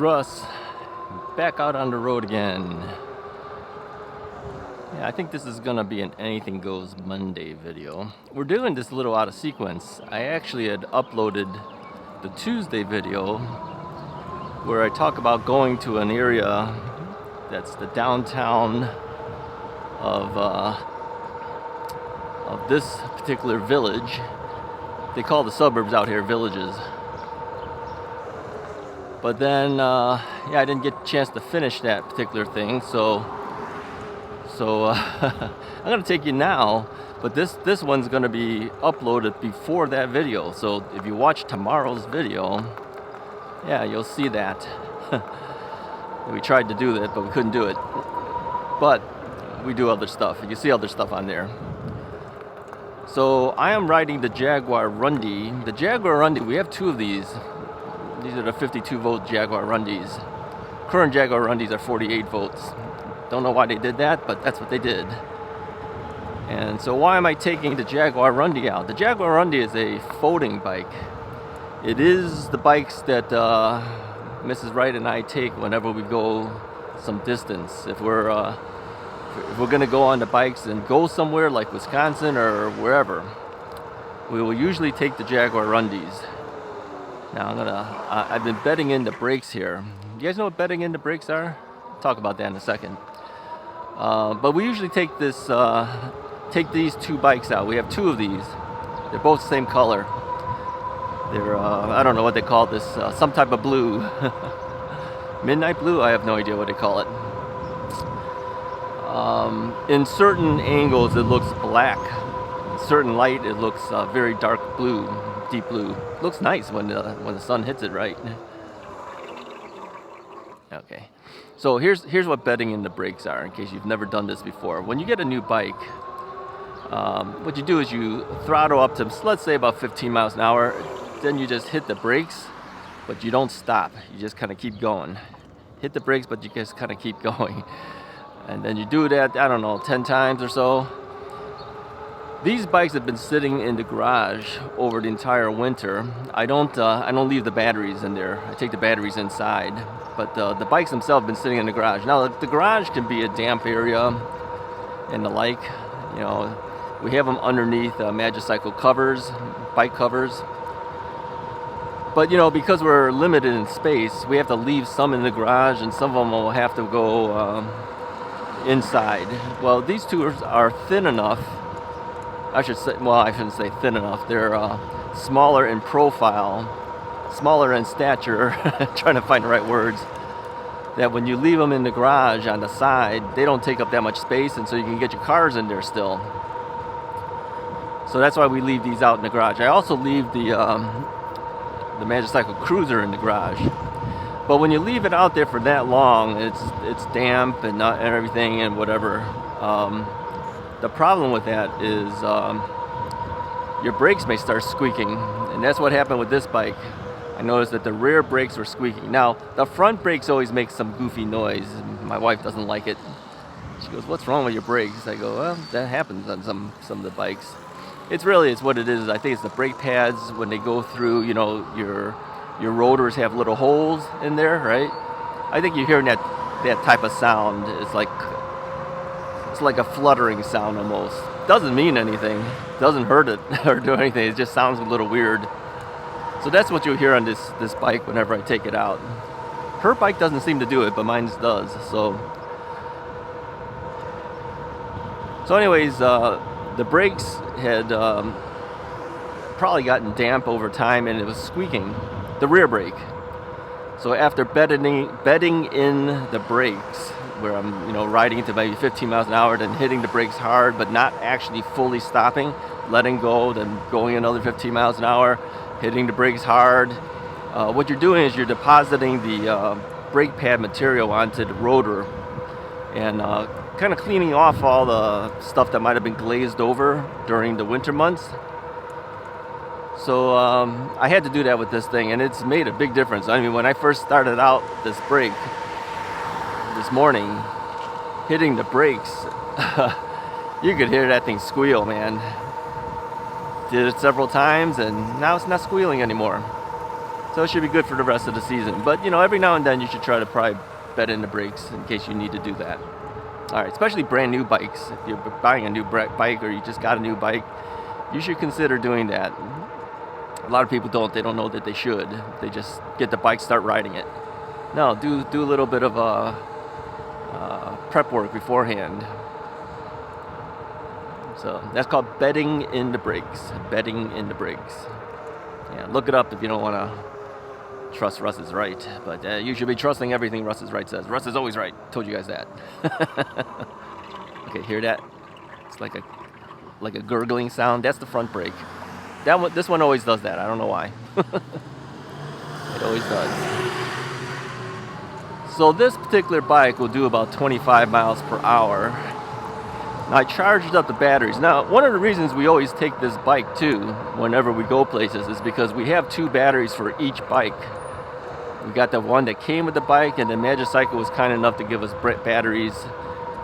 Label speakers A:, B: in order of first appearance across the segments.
A: Russ, back out on the road again. Yeah, I think this is gonna be an Anything Goes Monday video. We're doing this a little out of sequence. I actually had uploaded the Tuesday video where I talk about going to an area that's the downtown of this particular village. They call the suburbs out here villages. But then, yeah, I didn't get a chance to finish that particular thing, so I'm gonna take you now. But this one's gonna be uploaded before that video. So if you watch tomorrow's video, yeah, you'll see that. We tried to do that, but we couldn't do it. But we do other stuff. You can see other stuff on there. So I am riding the Jaguarundi. The Jaguarundi, we have two of these. These are the 52-volt Jaguarundis. Current Jaguarundis are 48 volts. Don't know why they did that, but that's what they did. And so why am I taking the Jaguarundi out? The Jaguarundi is a folding bike. It is the bikes that Mrs. Wright and I take whenever we go some distance. If we're gonna go on the bikes and go somewhere like Wisconsin or wherever, we will usually take the Jaguarundis. Now I've been bedding in the brakes here. You guys know what bedding in the brakes are? I'll talk about that in a second. But we usually take these two bikes out. We have two of these. They're both the same color. They're, I don't know what they call this, some type of blue. Midnight blue? I have no idea what they call it. In certain angles it looks black. In certain light it looks very dark blue. Deep blue. Looks nice when the sun hits it right. Okay, so here's what bedding in the brakes are, in case you've never done this before. When you get a new bike, what you do is you throttle up to, let's say, about 15 miles an hour. Then you just hit the brakes, but you don't stop. You just kind of keep going. Hit the brakes, but you just kind of keep going. And then you do that, I don't know, 10 times or so. These bikes have been sitting in the garage over the entire winter. I don't leave the batteries in there. I take the batteries inside. But the bikes themselves have been sitting in the garage. Now the garage can be a damp area and the like. You know, we have them underneath Magicycle covers, bike covers. But you know, because we're limited in space, we have to leave some in the garage, and some of them will have to go inside. Well, these two are thin enough. I should say, well, I shouldn't say thin enough. They're smaller in profile, smaller in stature, trying to find the right words, that when you leave them in the garage on the side, they don't take up that much space, and so you can get your cars in there still. So that's why we leave these out in the garage. I also leave the Magicycle Cruiser in the garage. But when you leave it out there for that long, it's damp and everything and whatever. The problem with that is your brakes may start squeaking, and that's what happened with this bike. I noticed that the rear brakes were squeaking. Now, the front brakes always make some goofy noise. My wife doesn't like it. She goes, "What's wrong with your brakes?" I go, "Well, that happens on some of the bikes." It's what it is. I think it's the brake pads when they go through. You know, your rotors have little holes in there, right? I think you're hearing that type of sound. It's like a fluttering sound almost. Doesn't mean anything. Doesn't hurt it or do anything. It just sounds a little weird. So that's what you'll hear on this bike whenever I take it out. Her bike doesn't seem to do it, but mine does. So anyways, the brakes had probably gotten damp over time, and it was squeaking. The rear brake. So after bedding in the brakes, where I'm, you know, riding to maybe 15 miles an hour, then hitting the brakes hard, but not actually fully stopping, letting go, then going another 15 miles an hour, hitting the brakes hard. What you're doing is you're depositing the brake pad material onto the rotor and kind of cleaning off all the stuff that might have been glazed over during the winter months. So I had to do that with this thing, and it's made a big difference. I mean, when I first started out this brake this morning, hitting the brakes, you could hear that thing squeal, man. Did it several times, and now it's not squealing anymore. So it should be good for the rest of the season. But, you know, every now and then you should try to probably bet in the brakes in case you need to do that. All right, especially brand new bikes. If you're buying a new bike or you just got a new bike, you should consider doing that. A lot of people don't. They don't know that they should. They just get the bike, start riding it. No, do a little bit of prep work beforehand. So that's called betting in the brakes. Betting in the brakes. Yeah, look it up if you don't want to trust Russ is right. But you should be trusting everything Russ is right says. Russ is always right. Told you guys that. Okay, hear that? It's like a gurgling sound. That's the front brake. This one always does that. I don't know why. It always does. So this particular bike will do about 25 miles per hour. Now, I charged up the batteries. Now, one of the reasons we always take this bike too, whenever we go places, is because we have 2 batteries for each bike. We got the one that came with the bike, and then Magicycle was kind enough to give us batteries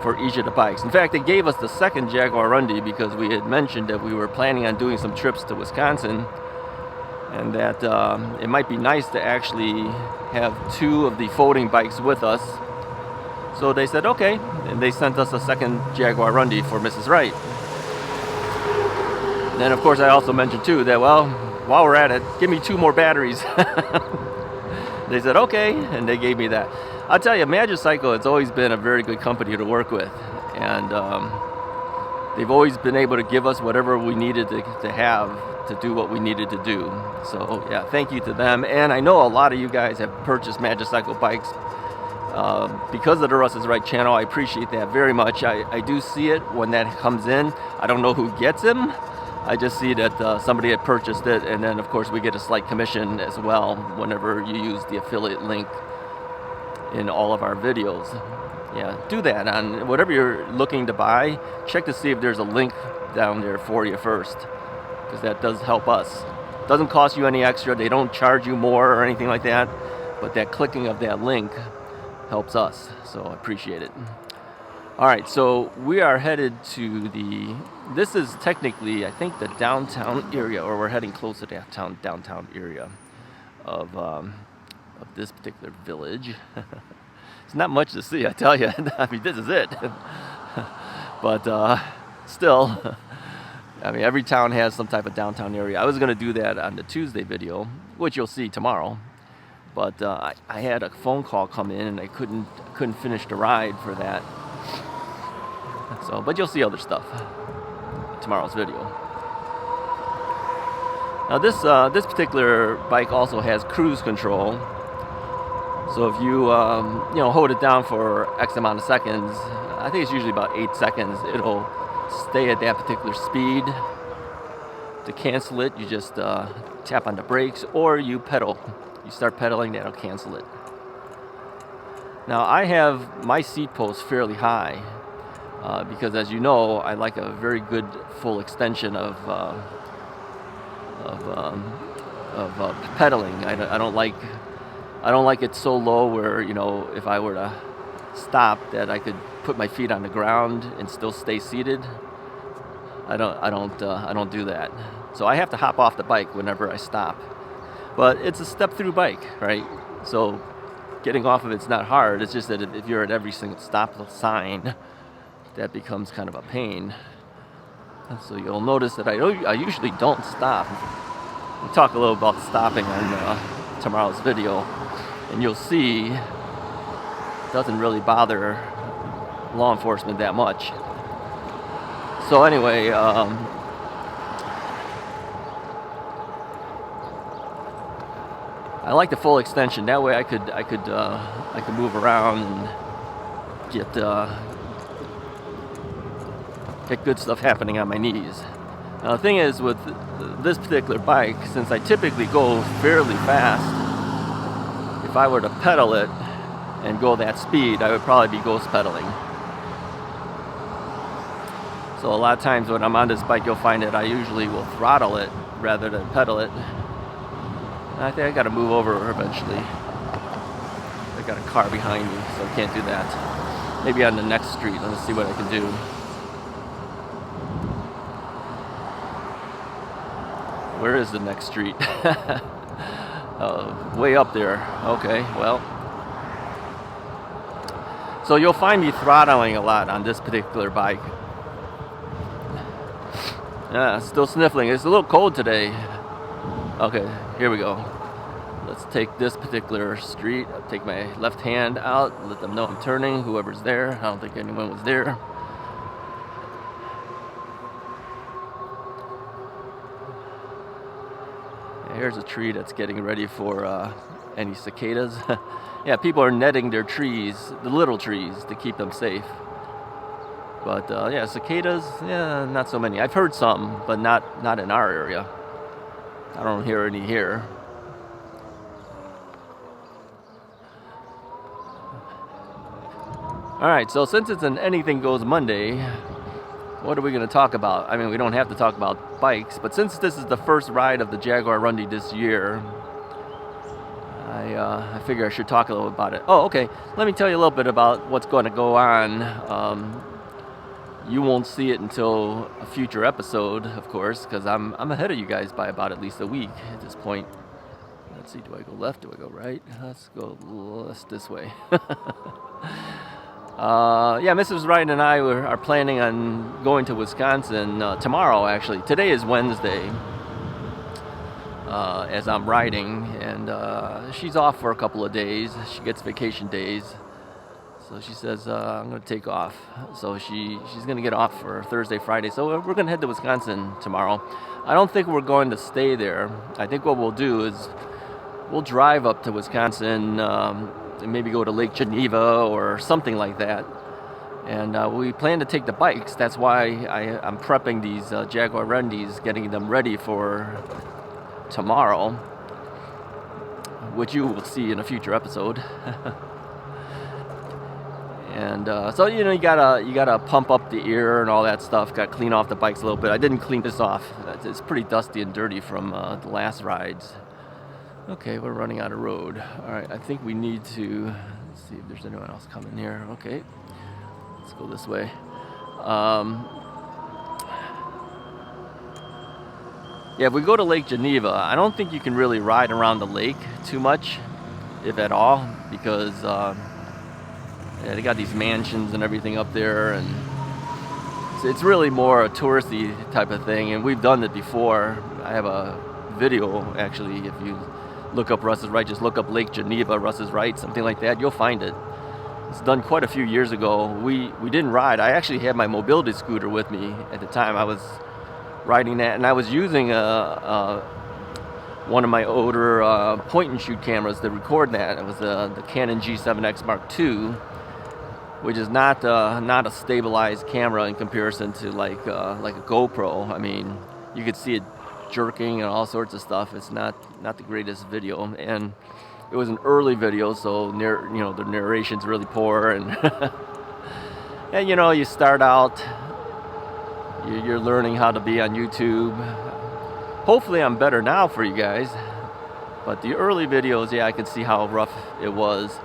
A: for each of the bikes. In fact, they gave us the second Jaguarundi because we had mentioned that we were planning on doing some trips to Wisconsin, and that it might be nice to actually have 2 of the folding bikes with us. So they said, okay, and they sent us a second Jaguarundi for Mrs. Wright. And then, of course, I also mentioned, too, that, well, while we're at it, give me 2 more batteries. They said, okay, and they gave me that. I'll tell you, Magicycle has always been a very good company to work with. And they've always been able to give us whatever we needed to have to do what we needed to do. So, yeah, thank you to them. And I know a lot of you guys have purchased Magicycle bikes because of the Russ is Right channel. I appreciate that very much. I do see it when that comes in. I don't know who gets them. I just see that somebody had purchased it, and then of course we get a slight commission as well whenever you use the affiliate link in all of our videos. Yeah, do that on whatever you're looking to buy. Check to see if there's a link down there for you first, because that does help us. Doesn't cost you any extra. They don't charge you more or anything like that, but that clicking of that link helps us, so I appreciate it. All right, so we are headed to this is technically, I think, the downtown area, or we're heading close to the downtown area of this particular village. It's not much to see, I tell you. I mean, this is it. But still, I mean, every town has some type of downtown area. I was going to do that on the Tuesday video, which you'll see tomorrow. But I had a phone call come in, and I couldn't finish the ride for that. So, but you'll see other stuff in tomorrow's video. Now this particular bike also has cruise control. So if you hold it down for X amount of seconds, I think it's usually about 8 seconds, it'll stay at that particular speed. To cancel it, you just tap on the brakes, or you pedal. You start pedaling, that'll cancel it. Now I have my seat post fairly high because, as you know, I like a very good full extension of pedaling. I don't like it so low where, you know, if I were to stop, that I could put my feet on the ground and still stay seated. I don't do that. So I have to hop off the bike whenever I stop. But it's a step-through bike, right? So getting off of it's not hard. It's just that if you're at every single stop sign, that becomes kind of a pain. And so you'll notice that I usually don't stop. We'll talk a little about stopping on tomorrow's video, and you'll see it doesn't really bother law enforcement that much. So anyway, I like the full extension. That way I could move around and get good stuff happening on my knees. Now the thing is, with this particular bike, since I typically go fairly fast, if I were to pedal it and go that speed, I would probably be ghost pedaling. So a lot of times when I'm on this bike, you'll find that I usually will throttle it rather than pedal it. I think I got to move over eventually. I got a car behind me, so I can't do that. Maybe on the next street. Let's see what I can do. Where is the next street? Way up there. Okay, well. So you'll find me throttling a lot on this particular bike. Yeah, still sniffling. It's a little cold today. Okay, here we go. Let's take this particular street. I'll take my left hand out, let them know I'm turning, whoever's there. I don't think anyone was there. Here's a tree that's getting ready for any cicadas. Yeah, people are netting their trees, the little trees, to keep them safe. But yeah, cicadas, yeah, not so many. I've heard some, but not in our area. I don't hear any here. All right, so since it's an Anything Goes Monday, what are we going to talk about? I mean, we don't have to talk about bikes, but since this is the first ride of the Jaguarundi this year, I figure I should talk a little about it. Oh, okay. Let me tell you a little bit about what's going to go on. You won't see it until a future episode, of course, because I'm ahead of you guys by about at least a week at this point. Let's see, do I go left? Do I go right? Let's go this way. Yeah, Mrs. Wright and I are planning on going to Wisconsin tomorrow, actually. Today is Wednesday, as I'm riding, and she's off for a couple of days. She gets vacation days, so she says, I'm going to take off. So she's going to get off for Thursday, Friday, so we're going to head to Wisconsin tomorrow. I don't think we're going to stay there. I think what we'll do is we'll drive up to Wisconsin, and maybe go to Lake Geneva or something like that. And we plan to take the bikes. That's why I'm prepping these Jaguarundis, getting them ready for tomorrow, which you will see in a future episode. And so you gotta pump up the ear and all that stuff. Got to clean off the bikes a little bit. I didn't clean this off. It's pretty dusty and dirty from the last rides. Okay, we're running out of road. All right, I think we need to see if there's anyone else coming here. Okay, let's go this way. Yeah, if we go to Lake Geneva, I don't think you can really ride around the lake too much, if at all, because yeah, they got these mansions and everything up there, and it's really more a touristy type of thing, and we've done it before. I have a video, actually, if you look up Russ's Right, just look up Lake Geneva, Russ's Right, something like that, you'll find it. It's done quite a few years ago. We didn't ride. I actually had my mobility scooter with me at the time. I was riding that, and I was using one of my older point and shoot cameras to record that. It was the Canon G7X Mark II, which is not a stabilized camera in comparison to like a GoPro. I mean, you could see it jerking and all sorts of stuff. It's not the greatest video, and it was an early video, so the narration's really poor, and and you start out, you're learning how to be on YouTube. Hopefully I'm better now for you guys, but the early videos, yeah, I can see how rough it was.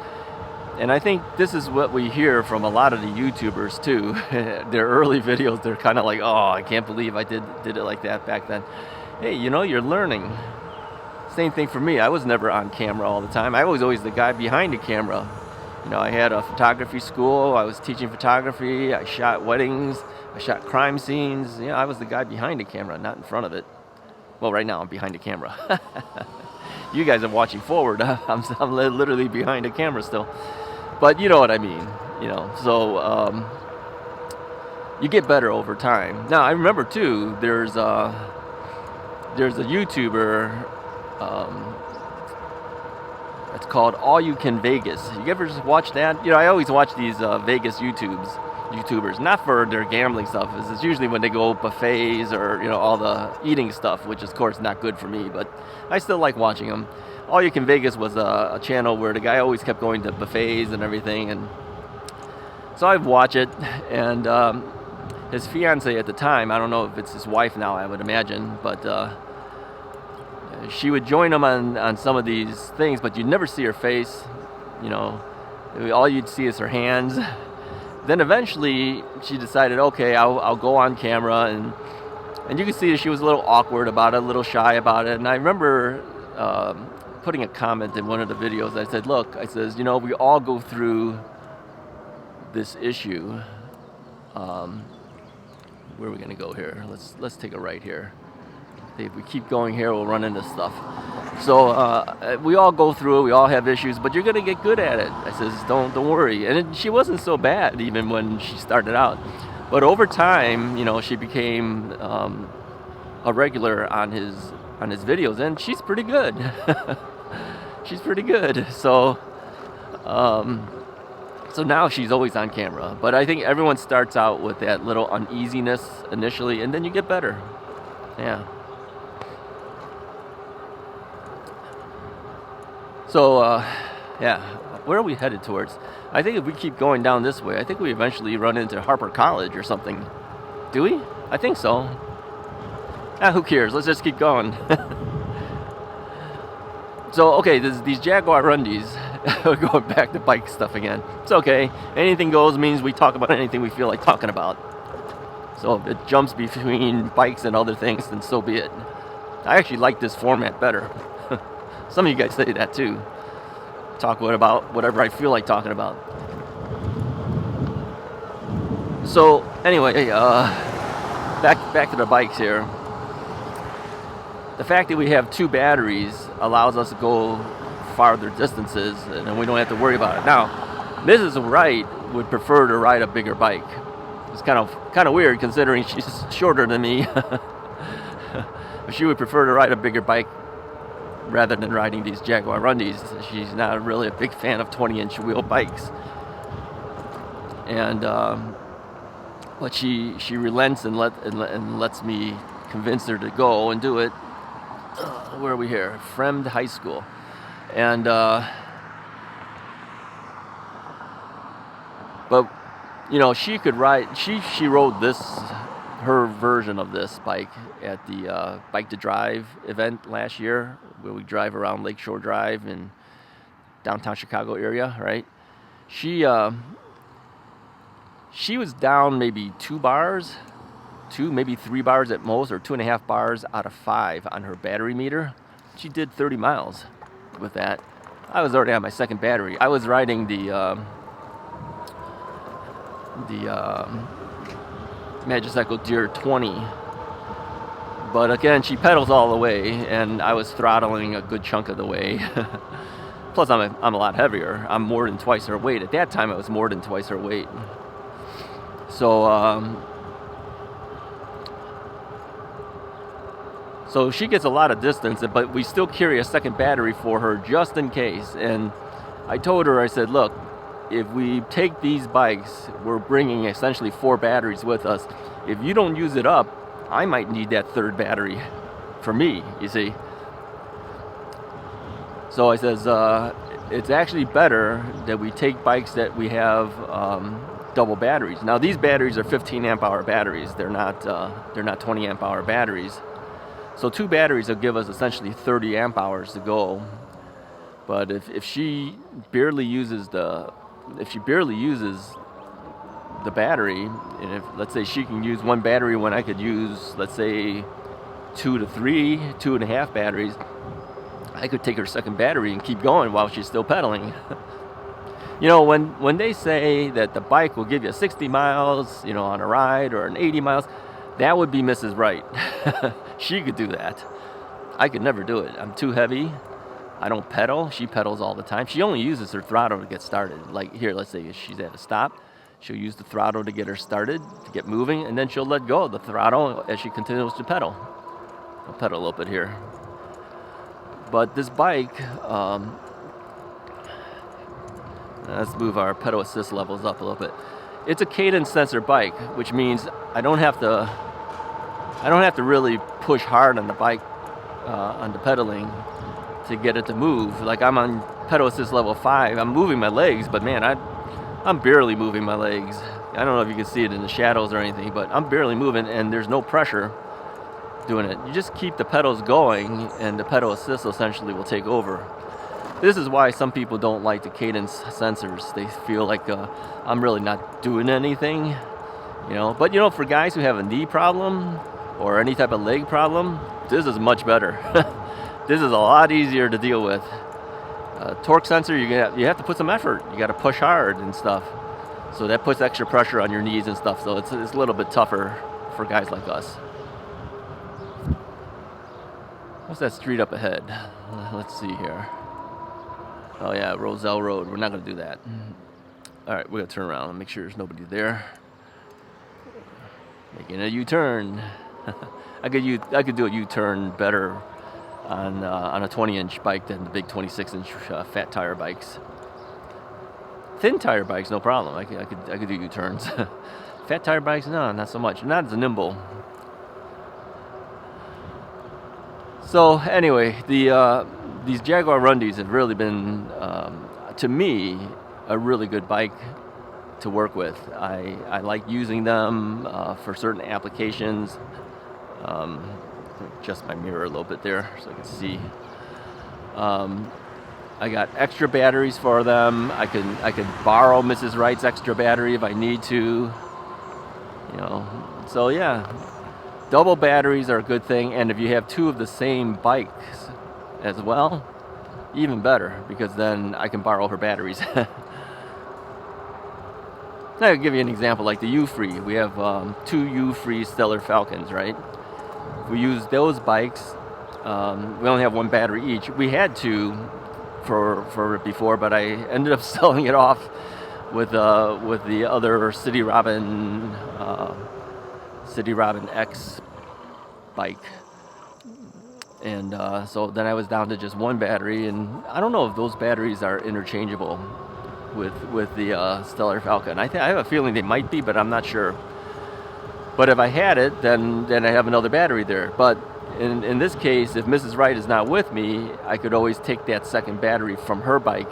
A: And I think this is what we hear from a lot of the YouTubers too. Their early videos, they're kind of like, oh, I can't believe I did it like that back then. Hey, you're learning. Same thing for me. I was never on camera all the time. I was always the guy behind the camera. I had a photography school. I was teaching photography. I shot weddings. I shot crime scenes. I was the guy behind the camera, not in front of it. Well, right now I'm behind the camera. You guys are watching forward. I'm literally behind the camera still. But you know what I mean. So you get better over time. Now, I remember too, there's a YouTuber, it's called All You Can Vegas. You ever just watch that? I always watch these Vegas YouTubers, not for their gambling stuff. It's usually when they go buffets or all the eating stuff, which is of course not good for me, but I still like watching them. All You Can Vegas was a channel where the guy always kept going to buffets and everything, and so I'd watch it. And his fiance at the time, I don't know if it's his wife now, I would imagine, but she would join him on some of these things, but you'd never see her face. All you'd see is her hands. Then eventually she decided, okay, I'll go on camera, and you can see that she was a little awkward about it, a little shy about it. And I remember putting a comment in one of the videos. I said, look, I says, you know, we all go through this issue. Where are we gonna go here? Let's take a right here. If we keep going here, we'll run into stuff. So we all go through it. We all have issues, but you're gonna get good at it. I says, don't worry. And she wasn't so bad even when she started out, but over time, you know, she became a regular on his videos, and she's pretty good. She's pretty good. So so now she's always on camera. But I think everyone starts out with that little uneasiness initially, and then you get better. Yeah. So, yeah, where are we headed towards? I think if we keep going down this way, I think we eventually run into Harper College or something. Do we? I think so. Who cares? Let's just keep going. So, okay, these Jaguarundis, we're going back to bike stuff again. It's okay. Anything goes means we talk about anything we feel like talking about. So if it jumps between bikes and other things, then so be it. I actually like this format better. Some of you guys say that too. Talk about whatever I feel like talking about. So anyway, back to the bikes here. The fact that we have 2 batteries allows us to go farther distances, and we don't have to worry about it. Now, Mrs. Wright would prefer to ride a bigger bike. It's kind of weird considering she's shorter than me. But she would prefer to ride a bigger bike rather than riding these Jaguarundis. She's not really a big fan of 20-inch wheel bikes. And but she relents and lets me convince her to go and do it. Where are we here? Fremd High School. And but you know, she could ride. She rode her version of this bike at the Bike to Drive event last year, where we drive around Lakeshore Drive in downtown Chicago area, right? She was down maybe 2 bars, maybe 3 bars at most, or 2.5 bars out of 5 on her battery meter. She did 30 miles with that. I was already on my second battery. I was riding the Magicycle Deer 20, but again, she pedals all the way, and I was throttling a good chunk of the way. Plus, I'm a lot heavier. I'm more than twice her weight. At that time, I was more than twice her weight. So she gets a lot of distance, but we still carry a second battery for her just in case. And I told her, I said, look, if we take these bikes, we're bringing essentially 4 batteries with us. If you don't use it up, I might need that 3rd battery for me, you see. So I says, it's actually better that we take bikes that we have double batteries. Now these batteries are 15 amp hour batteries. They're not 20 amp hour batteries. So 2 batteries will give us essentially 30 amp hours to go. But if she barely uses the battery, and if let's say she can use 1 battery when I could use, let's say, 2 to 3, 2.5 batteries, I could take her second battery and keep going while she's still pedaling. You know, when they say that the bike will give you 60 miles, you know, on a ride, or an 80 miles, that would be Mrs. Wright. She could do that. I could never do it. I'm too heavy. I don't pedal. She pedals all the time. She only uses her throttle to get started. Like here, let's say she's at a stop. She'll use the throttle to get her started, to get moving, and then she'll let go of the throttle as she continues to pedal. I'll pedal a little bit here. But this bike, let's move our pedal assist levels up a little bit. It's a cadence sensor bike, which means I don't have to really push hard on the bike, on the pedaling, to get it to move. Like I'm on pedal assist level 5. I'm moving my legs, but man, I'm barely moving my legs. I don't know if you can see it in the shadows or anything, but I'm barely moving, and there's no pressure doing it. You just keep the pedals going, and the pedal assist essentially will take over. This is why some people don't like the cadence sensors. They feel like I'm really not doing anything, you know. But you know, for guys who have a knee problem or any type of leg problem, this is much better. This is a lot easier to deal with. Torque sensor, you have to put some effort. You got to push hard and stuff. So that puts extra pressure on your knees and stuff. So it's a little bit tougher for guys like us. What's that street up ahead? Let's see here. Oh yeah, Roselle Road. We're not going to do that. All right, we're going to turn around and make sure there's nobody there. Making a U-turn. I could do a U-turn better on a 20-inch bike than the big 26-inch fat tire bikes. Thin tire bikes, no problem. I could do U-turns. Fat tire bikes, no, not so much. Not as nimble. So anyway, these Jaguarundis have really been, to me, a really good bike to work with. I like using them for certain applications. Adjust my mirror a little bit there so I can see. I got extra batteries for them. I can borrow Mrs. Wright's extra battery if I need to. So yeah, double batteries are a good thing, and if you have two of the same bikes as well, even better, because then I can borrow her batteries. I'll give you an example, like the U-Free. We have two U-Free Stellar Falcons, right? If we use those bikes, we only have one battery each. We had two for it before, but I ended up selling it off with the other City Robin X bike, and so then I was down to just one battery, and I don't know if those batteries are interchangeable with the Stellar Falcon. I have a feeling they might be, but I'm not sure. But if I had it, then I have another battery there. But in this case, if Mrs. Wright is not with me, I could always take that second battery from her bike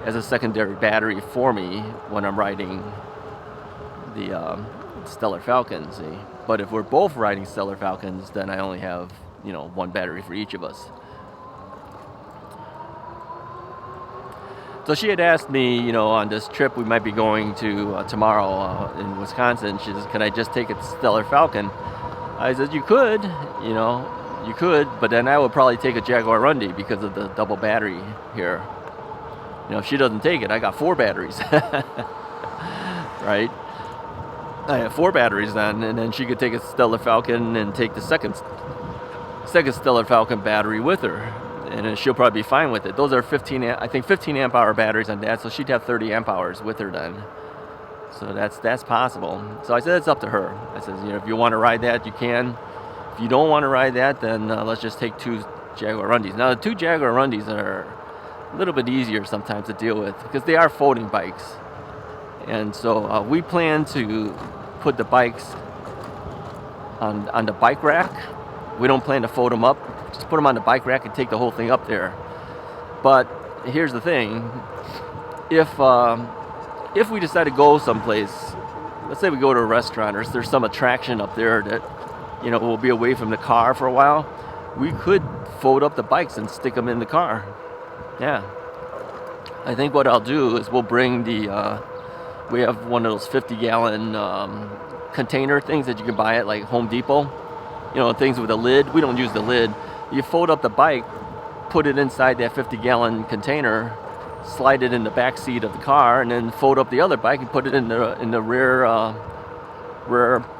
A: as a secondary battery for me when I'm riding the Stellar Falcon, see? But if we're both riding Stellar Falcons, then I only have, one battery for each of us. So she had asked me, on this trip we might be going to tomorrow in Wisconsin. She says, "Can I just take a Stellar Falcon?" I said, "You could, you could, but then I would probably take a Jaguarundi because of the double battery here. If she doesn't take it, I got 4 batteries, right? I have 4 batteries then, and then she could take a Stellar Falcon and take the second Stellar Falcon battery with her, and then she'll probably be fine with it. Those are 15 amp hour batteries on that, so she'd have 30 amp hours with her then. So that's possible. So I said it's up to her. I said, if you want to ride that, you can. If you don't want to ride that, then let's just take 2 Jaguarundis. Now the 2 Jaguarundis are a little bit easier sometimes to deal with because they are folding bikes, and so we plan to put the bikes on the bike rack. We don't plan to fold them up. Just put them on the bike rack and take the whole thing up there. But here's the thing: if we decide to go someplace, let's say we go to a restaurant or there's some attraction up there that we'll be away from the car for a while, we could fold up the bikes and stick them in the car. Yeah. I think what I'll do is we'll bring we have one of those 50-gallon container things that you can buy at like Home Depot. Things with a lid. We don't use the lid. You fold up the bike, put it inside that 50-gallon container, slide it in the back seat of the car, and then fold up the other bike and put it in the rear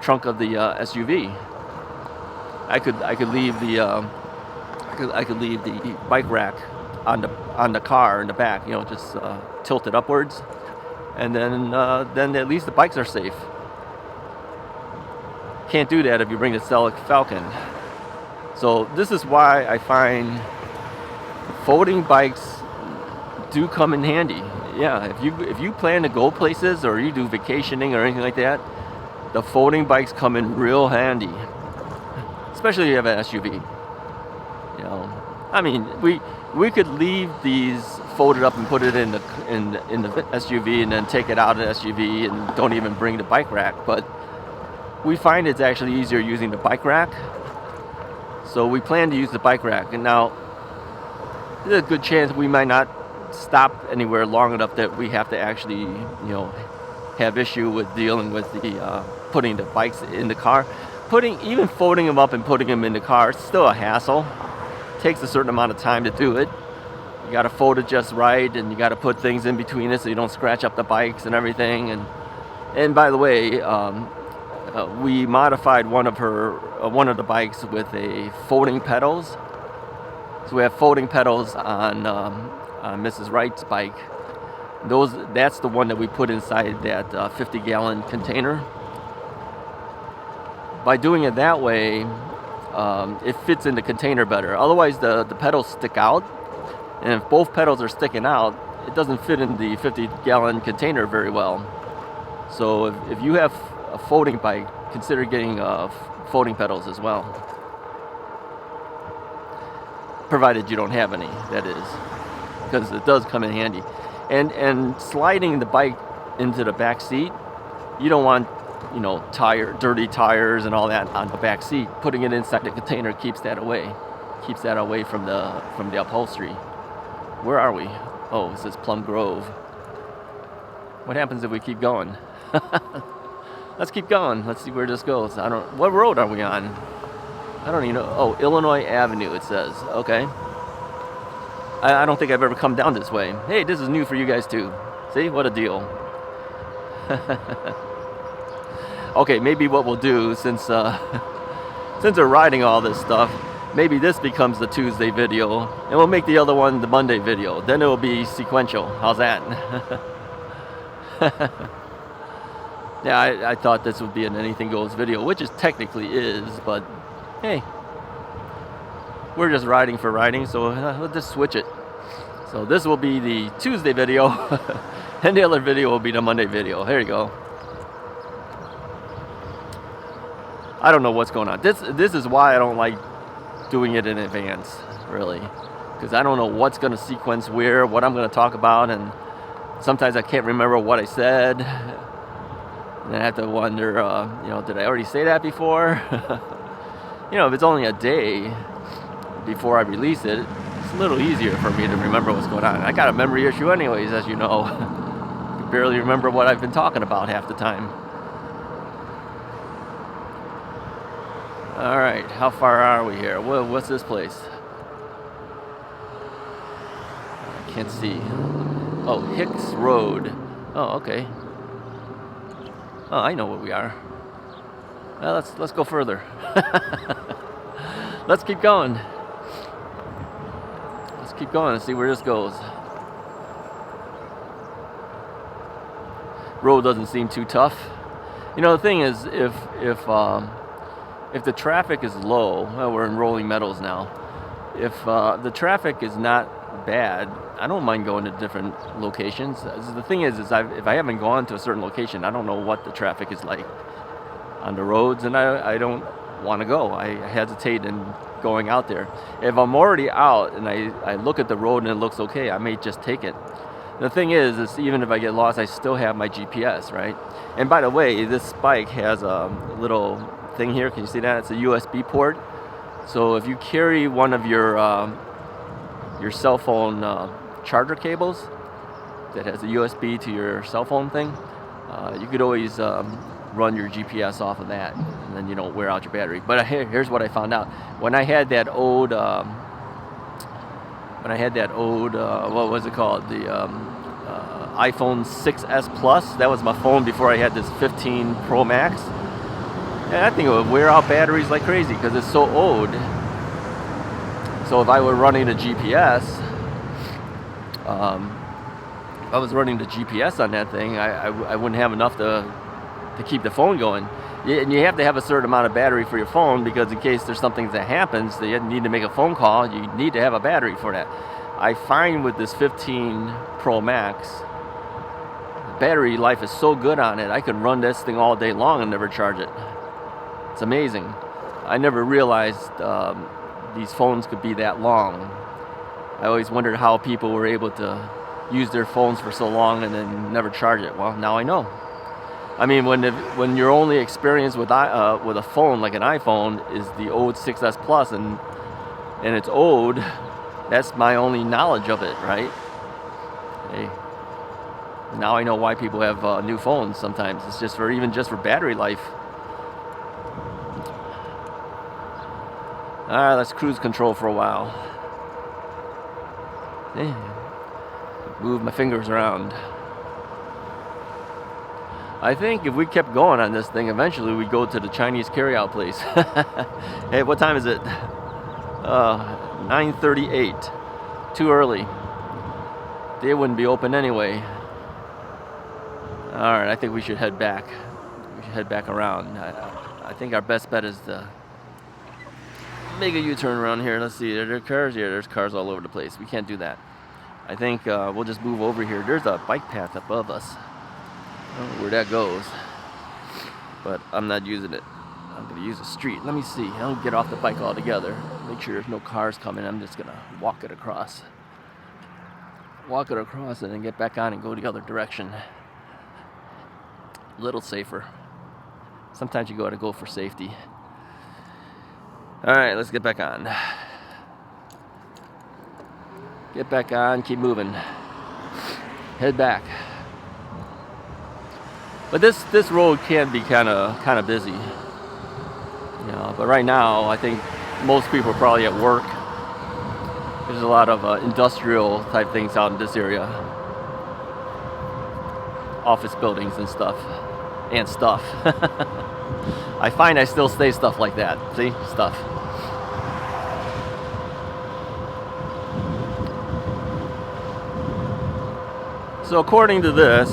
A: trunk of the SUV. I could leave the bike rack on the car in the back, just tilt it upwards, and then at least the bikes are safe. Can't do that if you bring the Stellar Falcon. So this is why I find folding bikes do come in handy. Yeah, if you plan to go places or you do vacationing or anything like that, the folding bikes come in real handy. Especially if you have an SUV. I mean, we could leave these folded up and put it in the SUV and then take it out of the SUV and don't even bring the bike rack. But we find it's actually easier using the bike rack. So we plan to use the bike rack. And now, there's a good chance we might not stop anywhere long enough that we have to actually, have issue with dealing with the putting the bikes in the car. Even folding them up and putting them in the car, it's still a hassle. takes a certain amount of time to do it. You got to fold it just right, and you got to put things in between it so you don't scratch up the bikes and everything. And by the way, we modified one of the bikes with a folding pedals. So we have folding pedals on Mrs. Wright's bike. That's the one that we put inside that 50-gallon container. By doing it that way, it fits in the container better. Otherwise, the pedals stick out. And if both pedals are sticking out, it doesn't fit in the 50-gallon container very well. So if you have a folding bike, consider getting folding pedals as well. Provided you don't have any, that is. Because it does come in handy. And sliding the bike into the back seat, you don't want, dirty tires and all that on the back seat. Putting it inside the container keeps that away. Keeps that away from the upholstery. Where are we? Oh, it says Plum Grove. What happens if we keep going? Let's keep going. Let's see where this goes. What road are we on? I don't even know. Oh, Illinois Avenue, it says. Okay. I don't think I've ever come down this way. Hey, this is new for you guys too. See, what a deal. Okay, maybe what we'll do, since we're riding all this stuff, maybe this becomes the Tuesday video, and we'll make the other one the Monday video. Then it will be sequential. How's that? Yeah, I thought this would be an Anything Goes video, which it technically is, but hey, we're just riding for riding, so let's just switch it. So this will be the Tuesday video, and the other video will be the Monday video. There you go. I don't know what's going on. This is why I don't like doing it in advance, really, because I don't know what's going to sequence where, what I'm going to talk about, and sometimes I can't remember what I said, and I have to wonder, did I already say that before? If it's only a day before I release it, it's a little easier for me to remember what's going on. I got a memory issue anyways, as you know. I can barely remember what I've been talking about half the time. All right, how far are we here? What's this place? I can't see. Oh, Hicks Road. Oh, okay. Oh, I know where we are. Well, let's go further. Let's keep going. Let's keep going and see where this goes. Road doesn't seem too tough. The thing is, if the traffic is low, well, we're in Rolling Meadows now. If the traffic is not bad, I don't mind going to different locations. The thing is if I haven't gone to a certain location, I don't know what the traffic is like on the roads, and I don't want to go. I hesitate in going out there. If I'm already out and I look at the road and it looks okay, I may just take it. The thing is even if I get lost, I still have my GPS, right? And by the way, this bike has a little thing here. Can you see that? It's a USB port. So if you carry one of your cell phone charger cables that has a USB to your cell phone thing, you could always run your GPS off of that, and then you don't wear out your battery. But here's what I found out. When I had that old what was it called? The iPhone 6s Plus. That was my phone before I had this 15 Pro Max. And I think it would wear out batteries like crazy because it's so old. So if I were running a GPS, if I was running the GPS on that thing, I wouldn't have enough to keep the phone going. And you have to have a certain amount of battery for your phone, because in case there's something that happens that you need to make a phone call, you need to have a battery for that. I find with this 15 Pro Max, battery life is so good on it, I could run this thing all day long and never charge it. It's amazing. I never realized these phones could be that long. I always wondered how people were able to use their phones for so long and then never charge it. Well, now I know. I mean, when your only experience with a phone like an iPhone is the old 6s Plus and it's old, that's my only knowledge of it, right? Hey, now I know why people have new phones sometimes. It's just for battery life. Alright, let's cruise control for a while. Damn. Move my fingers around. I think if we kept going on this thing, eventually we'd go to the Chinese carryout place. Hey, what time is it? 9:38. Too early. They wouldn't be open anyway. Alright, I think we should head back. We should head back around. I think our best bet is to make a U-turn around here. Let's see, are there cars? Yeah, there's cars all over the place. We can't do that. I think we'll just move over here. There's a bike path above us. I don't know where that goes, but I'm not using it. I'm going to use a street. Let me see. I don't get off the bike altogether. Make sure there's no cars coming. I'm just going to walk it across. Walk it across and then get back on and go the other direction. A little safer. Sometimes you got to go for safety. All right, let's get back on. Get back on, keep moving. Head back. But this road can be kind of busy. You know, but right now I think most people are probably at work. There's a lot of industrial type things out in this area. Office buildings and stuff. And stuff. I find I still say stuff like that. See? Stuff. So according to this,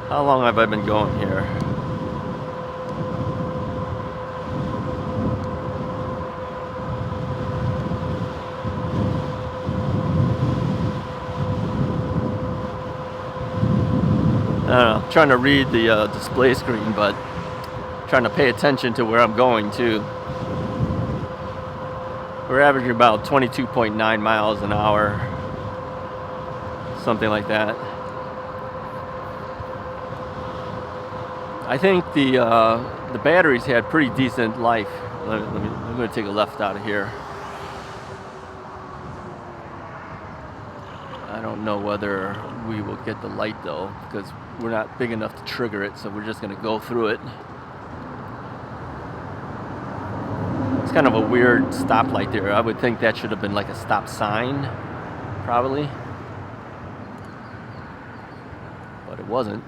A: how long have I been going here? I don't know, I'm trying to read the display screen, but trying to pay attention to where I'm going too. We're averaging about 22.9 miles an hour, something like that. I think the batteries had pretty decent life. I'm going to take a left out of here. I don't know whether we will get the light though, because we're not big enough to trigger it, so we're just going to go through it. It's kind of a weird stoplight there. I would think that should have been like a stop sign, probably. But it wasn't.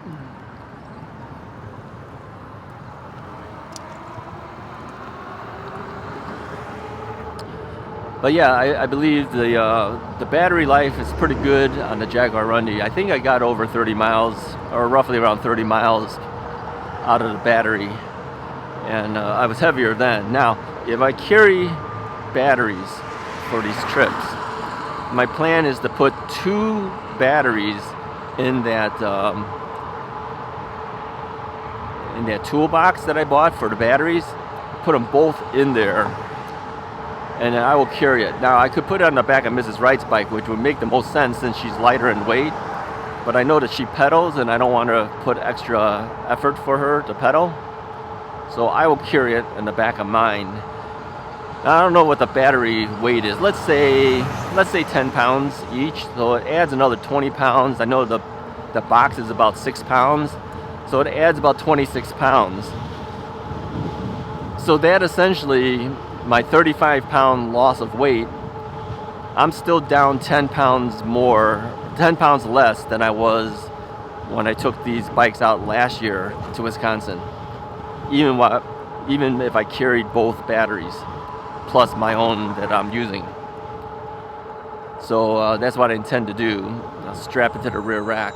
A: But yeah, I believe the battery life is pretty good on the Jaguarundi. I think I got over 30 miles, or roughly around 30 miles out of the battery. And I was heavier then. Now, if I carry batteries for these trips, my plan is to put 2 batteries in that toolbox that I bought for the batteries. Put them both in there. And I will carry it. Now, I could put it on the back of Mrs. Wright's bike, which would make the most sense since she's lighter in weight. But I know that she pedals, and I don't want to put extra effort for her to pedal. So I will carry it in the back of mine. Now, I don't know what the battery weight is. Let's say 10 pounds each. So it adds another 20 pounds. I know the box is about 6 pounds. So it adds about 26 pounds. So that essentially, my 35-pound loss of weight, I'm still down 10 pounds less than I was when I took these bikes out last year to Wisconsin. Even if I carried both batteries, plus my own that I'm using. So that's what I intend to do. I'll strap it to the rear rack.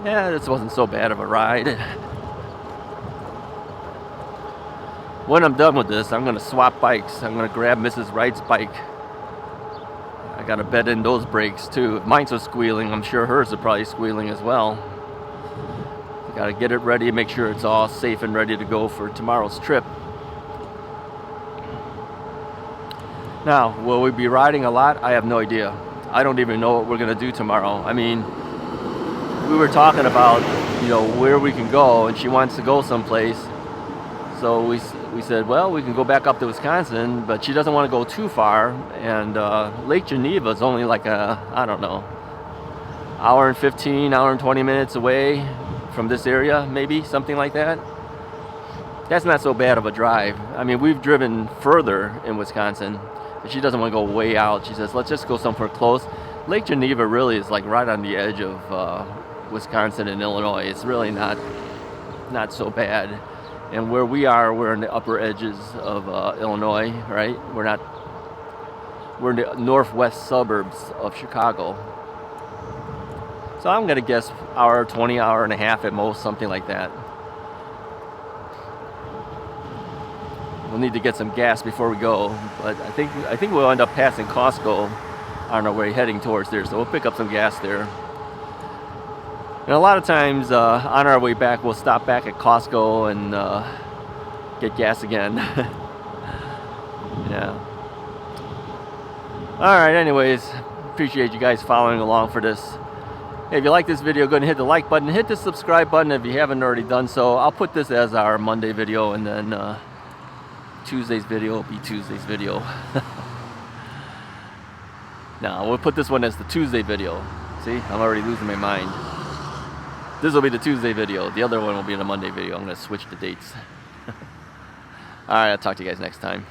A: Yeah, this wasn't so bad of a ride. When I'm done with this, I'm going to swap bikes. I'm going to grab Mrs. Wright's bike. I got to bed in those brakes too. If mine's so squealing, I'm sure hers are probably squealing as well. Got to get it ready, make sure it's all safe and ready to go for tomorrow's trip. Now, will we be riding a lot? I have no idea. I don't even know what we're going to do tomorrow. I mean, we were talking about, where we can go, and she wants to go someplace. So we said, well, we can go back up to Wisconsin, but she doesn't want to go too far. And Lake Geneva is only like I don't know, hour and 15, hour and 20 minutes away from this area, maybe something like that. That's not so bad of a drive. I mean, we've driven further in Wisconsin, but she doesn't want to go way out. She says, let's just go somewhere close. Lake Geneva really is like right on the edge of Wisconsin and Illinois. It's really not so bad. And where we are, we're in the upper edges of Illinois, right? We're in the northwest suburbs of Chicago. So I'm gonna guess hour 20, hour and a half at most, something like that. We'll need to get some gas before we go, but I think we'll end up passing Costco on our way heading towards there, so we'll pick up some gas there. And a lot of times on our way back, we'll stop back at Costco and get gas again. Yeah. All right, anyways, appreciate you guys following along for this. Hey, if you like this video, go ahead and hit the like button, hit the subscribe button if you haven't already done so. I'll put this as our Monday video, and then Tuesday's video will be Tuesday's video. Now, we'll put this one as the Tuesday video. See, I'm already losing my mind. This will be the Tuesday video. The other one will be the Monday video. I'm going to switch the dates. All right, I'll talk to you guys next time.